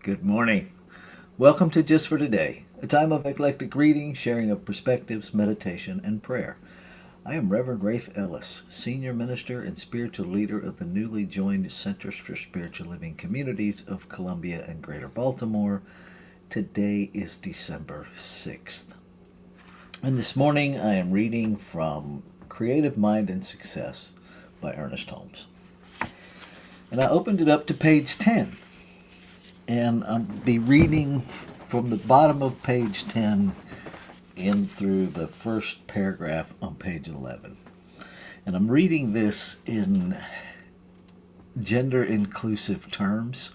Good morning. Welcome to Just for Today, a time of eclectic reading, sharing of perspectives, meditation, and prayer. I am Reverend Rafe Ellis, Senior Minister and Spiritual Leader of the newly joined Centers for Spiritual Living Communities of Columbia and Greater Baltimore. Today is December 6th. And this morning I am reading from Creative Mind and Success by Ernest Holmes. And I opened it up to page 10. And I'll be reading from the bottom of page 10 in through the first paragraph on page 11. And I'm reading this in gender inclusive terms.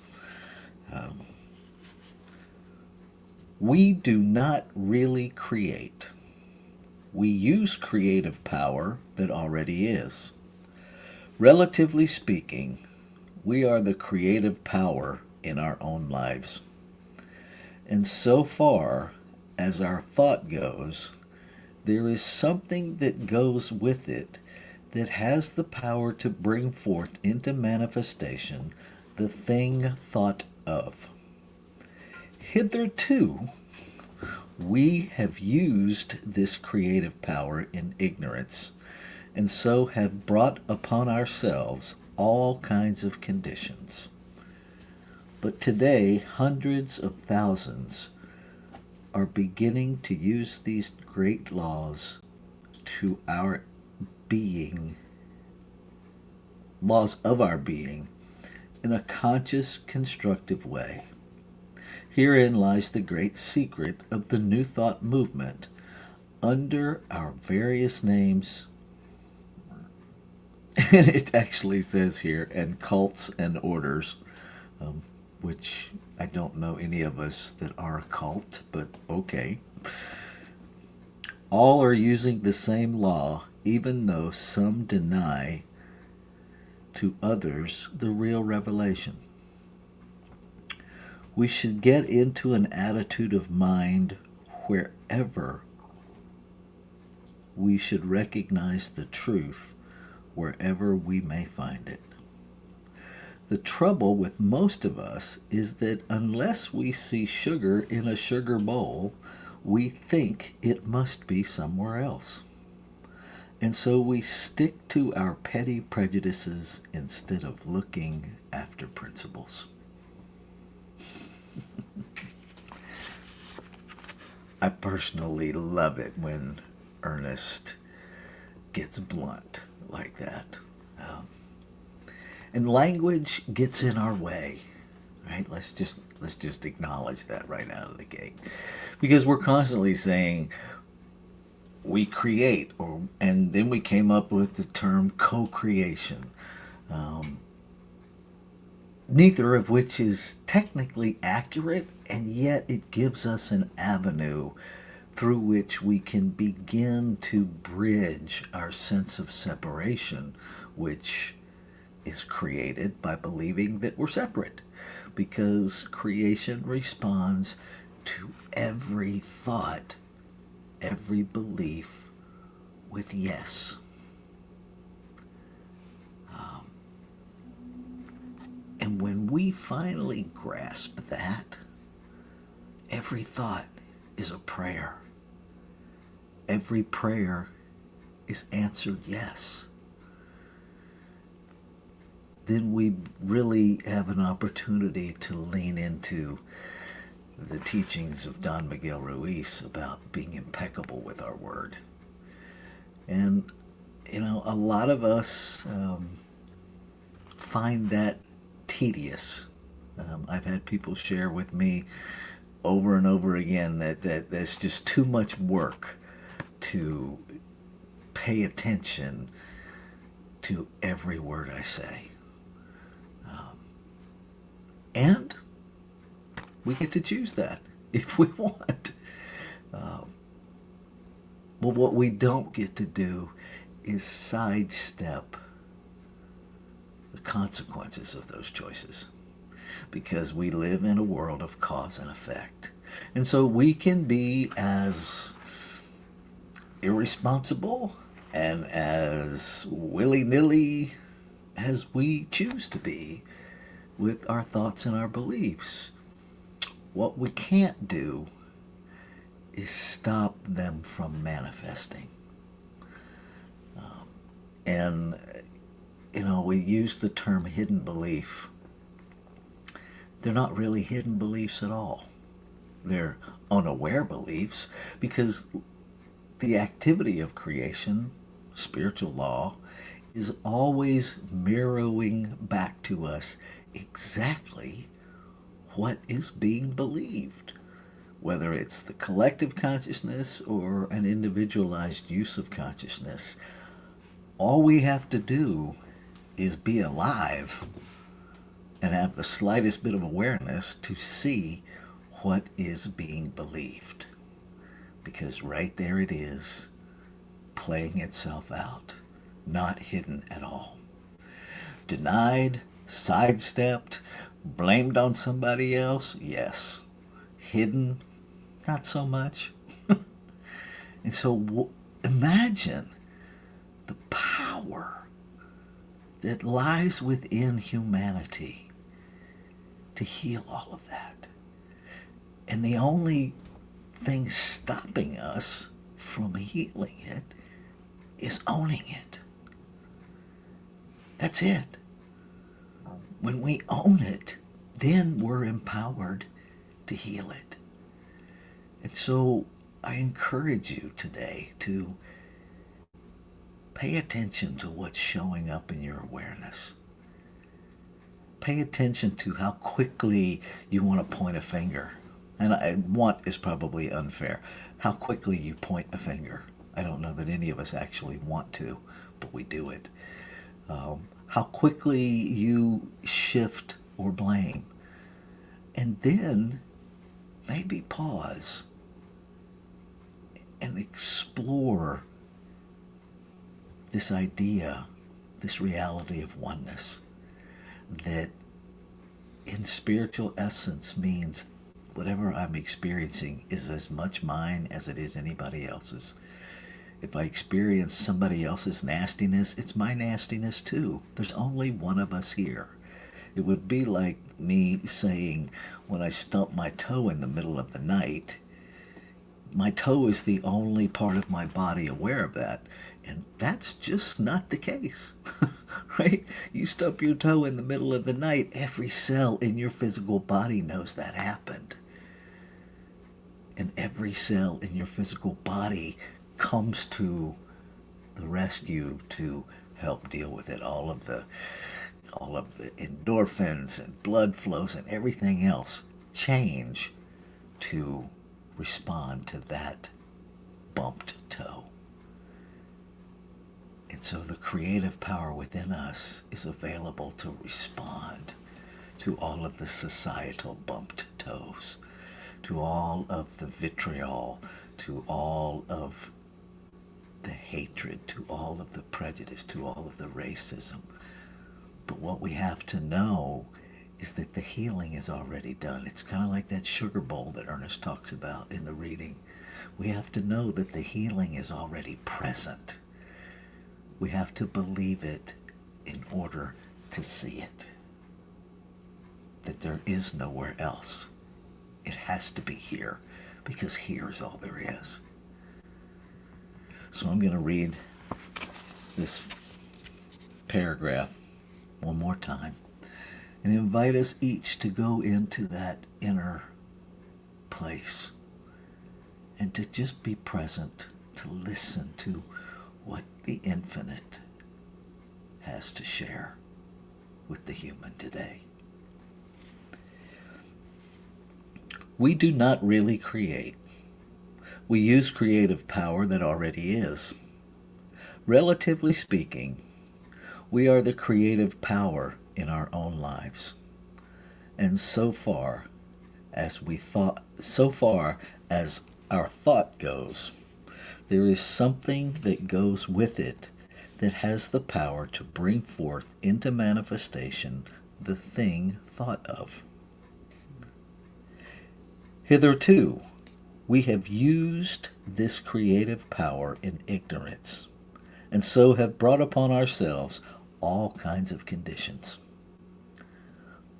We do not really create. We use creative power that already is. Relatively speaking, we are the creative power in our own lives. And so far as our thought goes, there is something that goes with it that has the power to bring forth into manifestation the thing thought of. Hitherto, we have used this creative power in ignorance, and so have brought upon ourselves all kinds of conditions. But today, hundreds of thousands are beginning to use these great laws to our being, laws of our being, in a conscious, constructive way. Herein lies the great secret of the New Thought movement under our various names. And it actually says here, and cults and orders. Which I don't know any of us that are a cult, but okay. All are using the same law, even though some deny to others the real revelation. We should get into an attitude of mind wherever we should recognize the truth wherever we may find it. The trouble with most of us is that unless we see sugar in a sugar bowl, we think it must be somewhere else. And so we stick to our petty prejudices instead of looking after principles. I personally love it when Ernest gets blunt like that. And language gets in our way, right? Let's just acknowledge that right out of the gate, because we're constantly saying we create, and then we came up with the term co-creation, neither of which is technically accurate, and yet it gives us an avenue through which we can begin to bridge our sense of separation, which is created by believing that we're separate, because creation responds to every thought, every belief with yes. And when we finally grasp that, every thought is a prayer. Every prayer is answered yes. Then we really have an opportunity to lean into the teachings of Don Miguel Ruiz about being impeccable with our word. And, a lot of us find that tedious. I've had people share with me over and over again that that's just too much work to pay attention to every word I say. And we get to choose that if we want. But what we don't get to do is sidestep the consequences of those choices, because we live in a world of cause and effect. And so we can be as irresponsible and as willy-nilly as we choose to be with our thoughts and our beliefs. What we can't do is stop them from manifesting. And, we use the term hidden belief. They're not really hidden beliefs at all. They're unaware beliefs because the activity of creation, spiritual law, is always mirroring back to us exactly what is being believed, whether it's the collective consciousness or an individualized use of consciousness. All we have to do is be alive and have the slightest bit of awareness to see what is being believed. Because right there it is, playing itself out, not hidden at all. Denied, sidestepped, blamed on somebody else, yes. Hidden, not so much. And so imagine the power that lies within humanity to heal all of that. And the only thing stopping us from healing it is owning it. That's it. When we own it, then we're empowered to heal it. And so I encourage you today to pay attention to what's showing up in your awareness. Pay attention to how quickly you want to point a finger. And want is probably unfair. How quickly you point a finger. I don't know that any of us actually want to, but we do it. How quickly you shift or blame. And then maybe pause and explore this idea, this reality of oneness, that in spiritual essence means whatever I'm experiencing is as much mine as it is anybody else's. If I experience somebody else's nastiness, it's my nastiness too. There's only one of us here. It would be like me saying when I stump my toe in the middle of the night, my toe is the only part of my body aware of that. And that's just not the case, right? You stub your toe in the middle of the night, every cell in your physical body knows that happened. And every cell in your physical body comes to the rescue to help deal with it. All of the endorphins and blood flows and everything else change to respond to that bumped toe. And so the creative power within us is available to respond to all of the societal bumped toes, to all of the vitriol, to all of the hatred, to all of the prejudice, to all of the racism. But what we have to know is that the healing is already done. It's kind of like that sugar bowl that Ernest talks about in the reading. We have to know that the healing is already present. We have to believe it in order to see it. That there is nowhere else. It has to be here, because here is all there is. So I'm going to read this paragraph one more time and invite us each to go into that inner place and to just be present, to listen to what the infinite has to share with the human today. We do not really create. We use creative power that already is. Relatively speaking, we are the creative power in our own lives. And so far as our thought goes, there is something that goes with it that has the power to bring forth into manifestation the thing thought of. Hitherto, we have used this creative power in ignorance, and so have brought upon ourselves all kinds of conditions.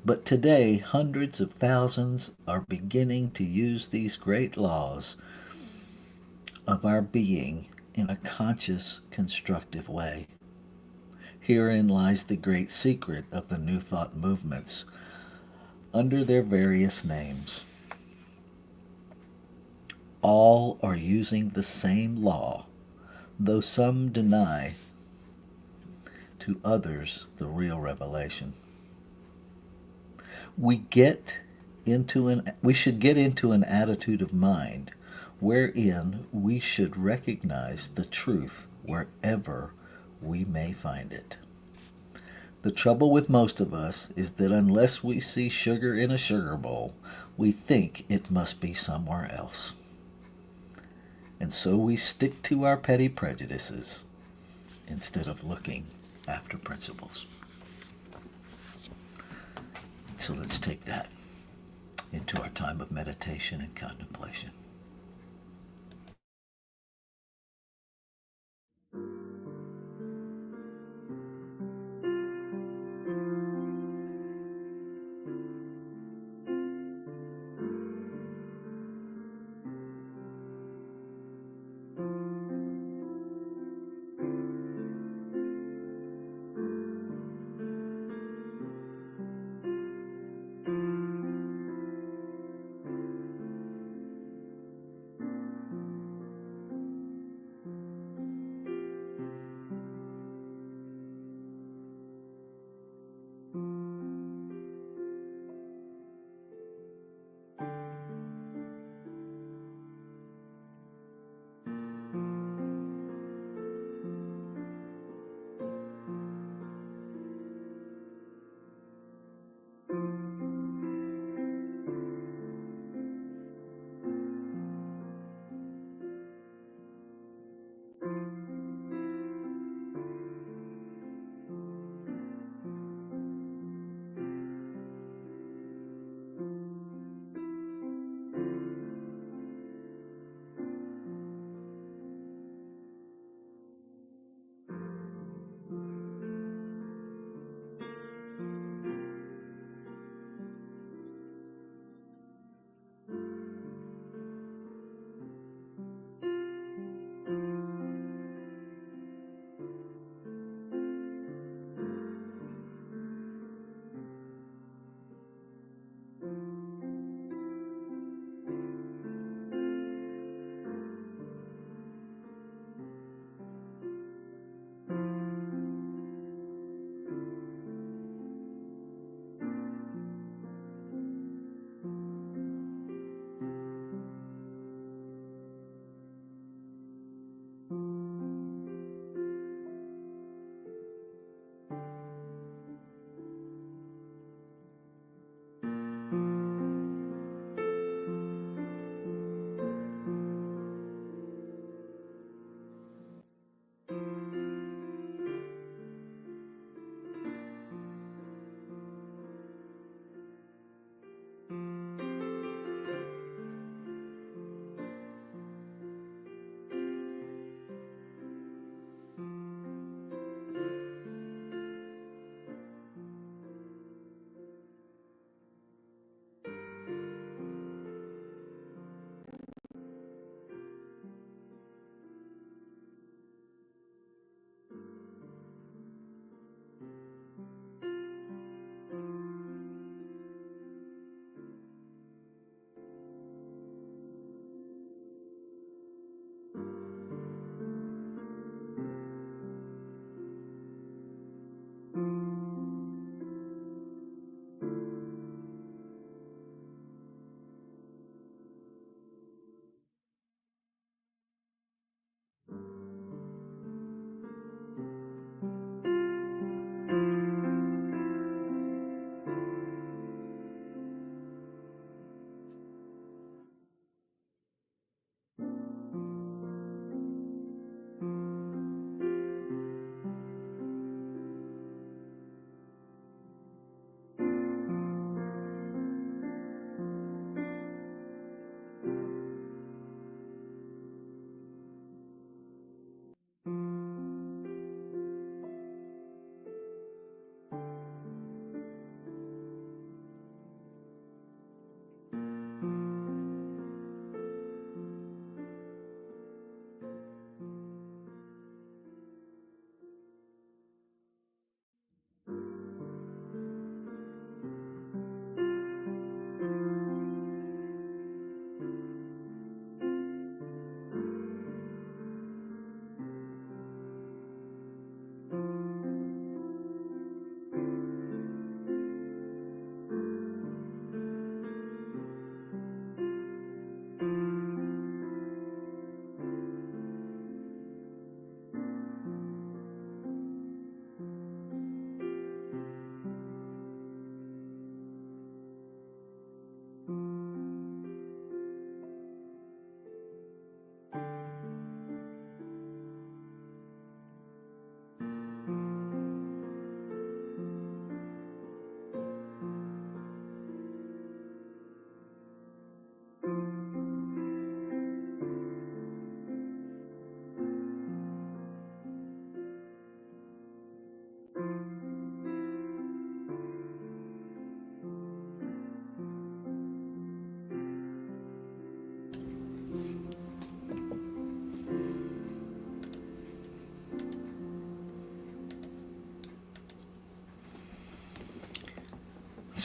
But today, hundreds of thousands are beginning to use these great laws of our being in a conscious, constructive way. Herein lies the great secret of the New Thought movements under their various names. All are using the same law, though some deny to others the real revelation. We should get into an attitude of mind wherein we should recognize the truth wherever we may find it. The trouble with most of us is that unless we see sugar in a sugar bowl, we think it must be somewhere else. And so we stick to our petty prejudices instead of looking after principles. So let's take that into our time of meditation and contemplation.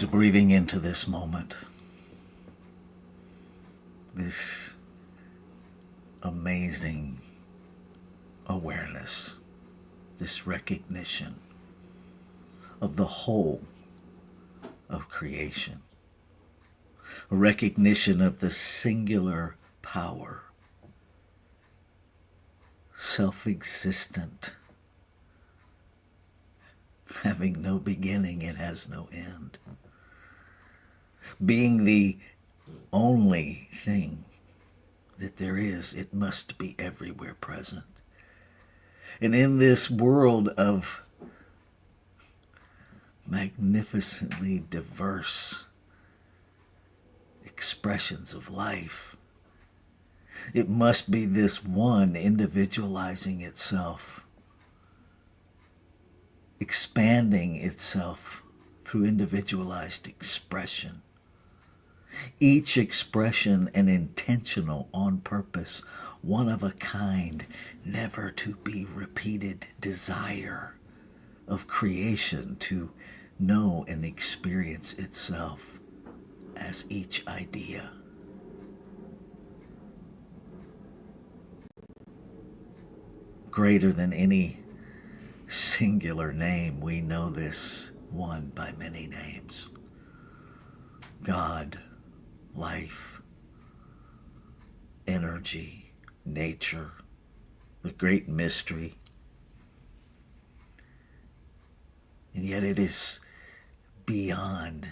So breathing into this moment, this amazing awareness, this recognition of the whole of creation, a recognition of the singular power, self-existent, having no beginning, it has no end, being the only thing that there is, it must be everywhere present. And in this world of magnificently diverse expressions of life, it must be this one individualizing itself, expanding itself through individualized expression. Each expression an intentional, on purpose, one of a kind, never to be repeated desire of creation to know and experience itself as each idea. Greater than any singular name, we know this one by many names. God, life, energy, nature, the great mystery. And yet it is beyond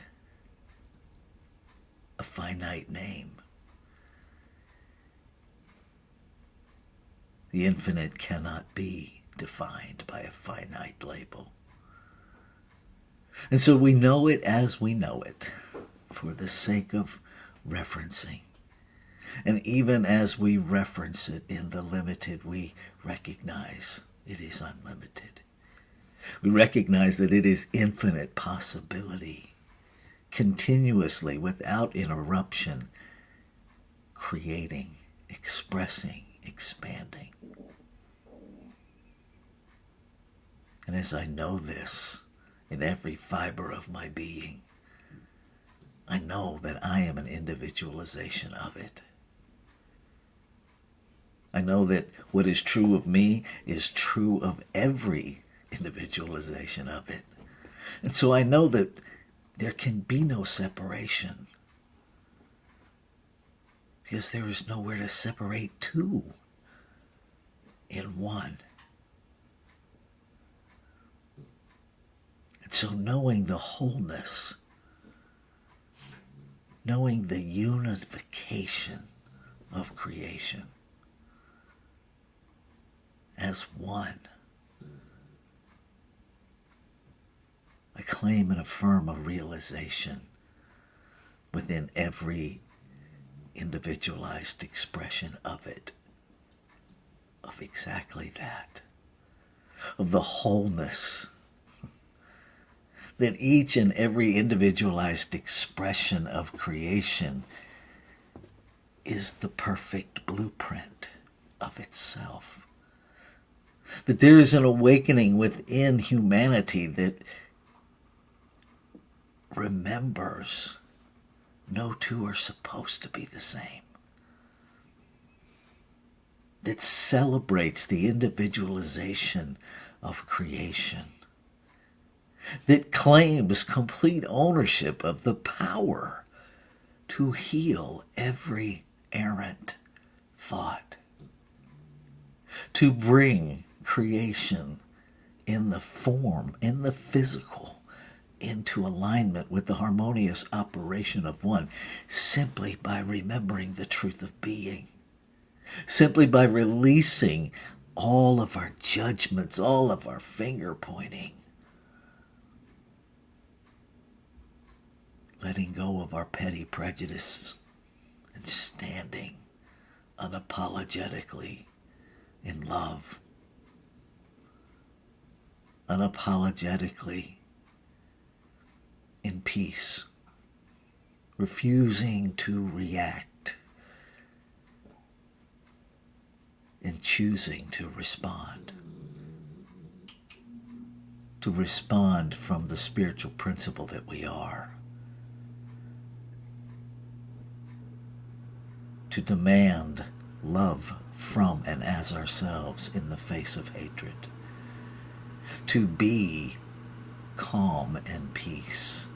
a finite name. The infinite cannot be defined by a finite label. And so we know it as we know it, for the sake of referencing. And even as we reference it in the limited, we recognize it is unlimited. We recognize that it is infinite possibility, continuously, without interruption, creating, expressing, expanding. And as I know this in every fiber of my being, I know that I am an individualization of it. I know that what is true of me is true of every individualization of it. And so I know that there can be no separation, because there is nowhere to separate two in one. And so knowing the wholeness, knowing the unification of creation as one, I claim and affirm a realization within every individualized expression of it, of exactly that, of the wholeness, that each and every individualized expression of creation is the perfect blueprint of itself. That there is an awakening within humanity that remembers no two are supposed to be the same. That celebrates the individualization of creation. That claims complete ownership of the power to heal every errant thought. To bring creation in the form, in the physical, into alignment with the harmonious operation of one, simply by remembering the truth of being, simply by releasing all of our judgments, all of our finger pointing, letting go of our petty prejudice and standing unapologetically in love, unapologetically in peace, refusing to react and choosing to respond from the spiritual principle that we are, to demand love from and as ourselves in the face of hatred, to be calm and peace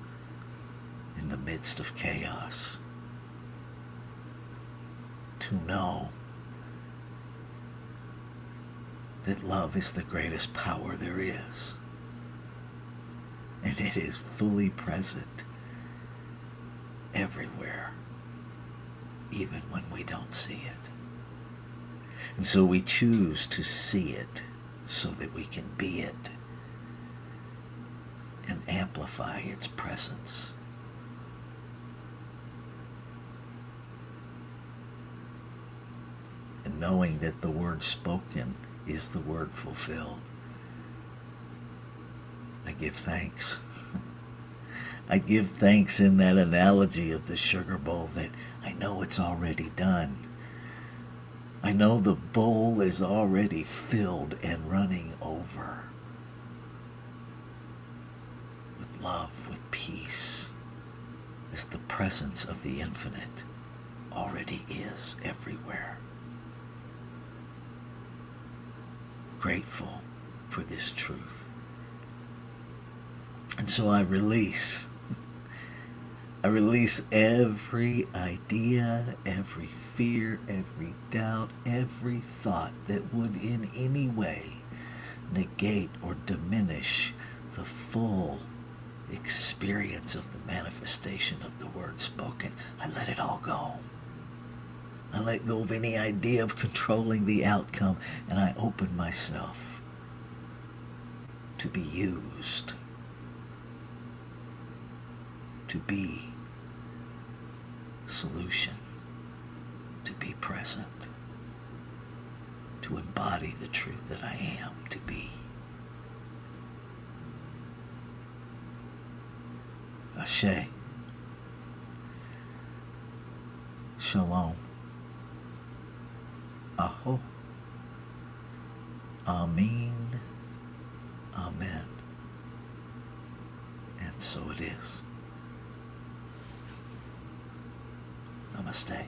in the midst of chaos, to know that love is the greatest power there is, and it is fully present everywhere, even when we don't see it. And so we choose to see it so that we can be it and amplify its presence. And knowing that the word spoken is the word fulfilled, I give thanks. I give thanks in that analogy of the sugar bowl that I know it's already done. I know the bowl is already filled and running over with love, with peace, as the presence of the infinite already is everywhere. Grateful for this truth. And so I release every idea, every fear, every doubt, every thought that would in any way negate or diminish the full experience of the manifestation of the word spoken. I let it all go. I let go of any idea of controlling the outcome, and I open myself to be used, to be solution, to be present, to embody the truth that I am to be. Ashe. Shalom. Aho. Amen. Amen. And so it is. Namaste.